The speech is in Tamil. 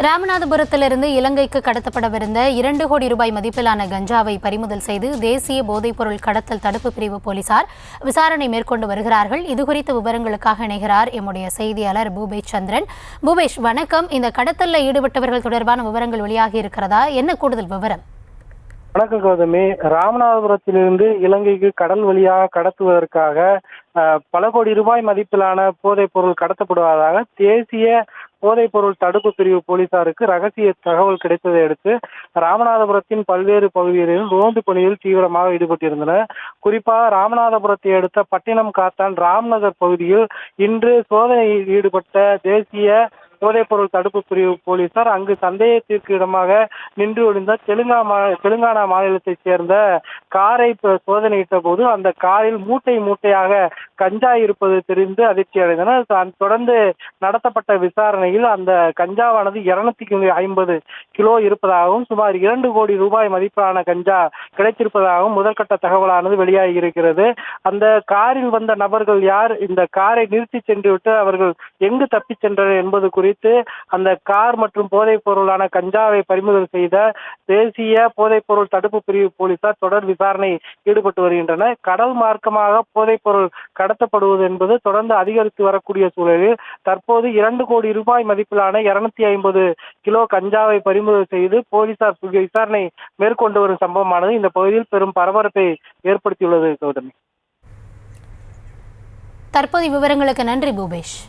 ராமநாதபுரத்திலிருந்து இலங்கைக்கு கடத்தப்படவிருந்த 2 கோடி ரூபாய் மதிப்பிலான கஞ்சாவை பறிமுதல் செய்து தேசிய போதைப்பொருள் கடத்தல் தடுப்பு பிரிவு போலீசார் விசாரணை மேற்கொண்டு வருகிறார்கள். இதுகுறித்த விவரங்களுக்காக இணைகிறார் எம்முடைய செய்தியாளர் பூபேஷ் சந்திரன். பூபேஷ், வணக்கம். இந்த கடத்தலில் ஈடுபட்டவர்கள் தொடர்பான விவரங்கள் வெளியாகி இருக்கிறதா? என்ன கூடுதல் விவரம்? வணக்கம் கௌதமி. ராமநாதபுரத்திலிருந்து இலங்கைக்கு கடல் வழியாக கடத்துவதற்காக பல கோடி ரூபாய் மதிப்பிலான போதைப் பொருள் கடத்தப்படுவதாக தேசிய போதைப் பொருள் தடுப்பு பிரிவு போலீசாருக்கு ரகசிய தகவல் கிடைத்ததை அடுத்து ராமநாதபுரத்தின் பல்வேறு பகுதிகளில் ரோந்து பணியில் தீவிரமாக ஈடுபட்டிருந்தனர். குறிப்பாக ராமநாதபுரத்தை அடுத்த பட்டினம் காத்தான் ராம்நகர் பகுதியில் இன்று சோதனையில் ஈடுபட்ட தேசிய போதைப் பொருள் தடுப்பு பிரிவு போலீசார் அங்கு சந்தேகத்திற்கு இடமாக நின்று ஒளிந்த தெலுங்கானா மாநிலத்தைச் சேர்ந்த காரை சோதனையிட்ட போது அந்த காரில் மூட்டையாக கஞ்சா இருப்பது தெரிந்து அதிர்ச்சி அடைந்தனர். தொடர்ந்து நடத்தப்பட்ட விசாரணையில் அந்த கஞ்சாவானது 250 கிலோ இருப்பதாகவும் சுமார் 2 கோடி ரூபாய் மதிப்பிலான கஞ்சா கிடைத்திருப்பதாகவும் முதற்கட்ட தகவலானது வெளியாகி இருக்கிறது. அந்த காரில் வந்த நபர்கள் யார், இந்த காரை நிறுத்தி சென்றுவிட்டு அவர்கள் எங்கு தப்பிச் சென்றனர் என்பது குறித்து அந்த கார் மற்றும் போதைப் பொருளான கஞ்சாவை பறிமுதல் செய்த தேசிய போதைப் பொருள் தடுப்பு பிரிவு போலீசார் தொடர் விசாரணை ஈடுபட்டு வருகின்றனர். கடல் மார்க்கமாக போதைப் பொருள் கடத்தப்படுவது என்பது தொடர்ந்து அதிகரித்து வரக்கூடிய சூழலில் தற்போது 2 கோடி ரூபாய் மதிப்பிலான 250 கிலோ கஞ்சாவை பறிமுதல் செய்து போலீசார் விசாரணை மேற்கொண்டு வரும் சம்பவமானது இந்த பகுதியில் பெரும் பரபரப்பை ஏற்படுத்தியுள்ளது. கௌதமி, தற்போதைய விவரங்களுக்கு நன்றி பூபேஷ்.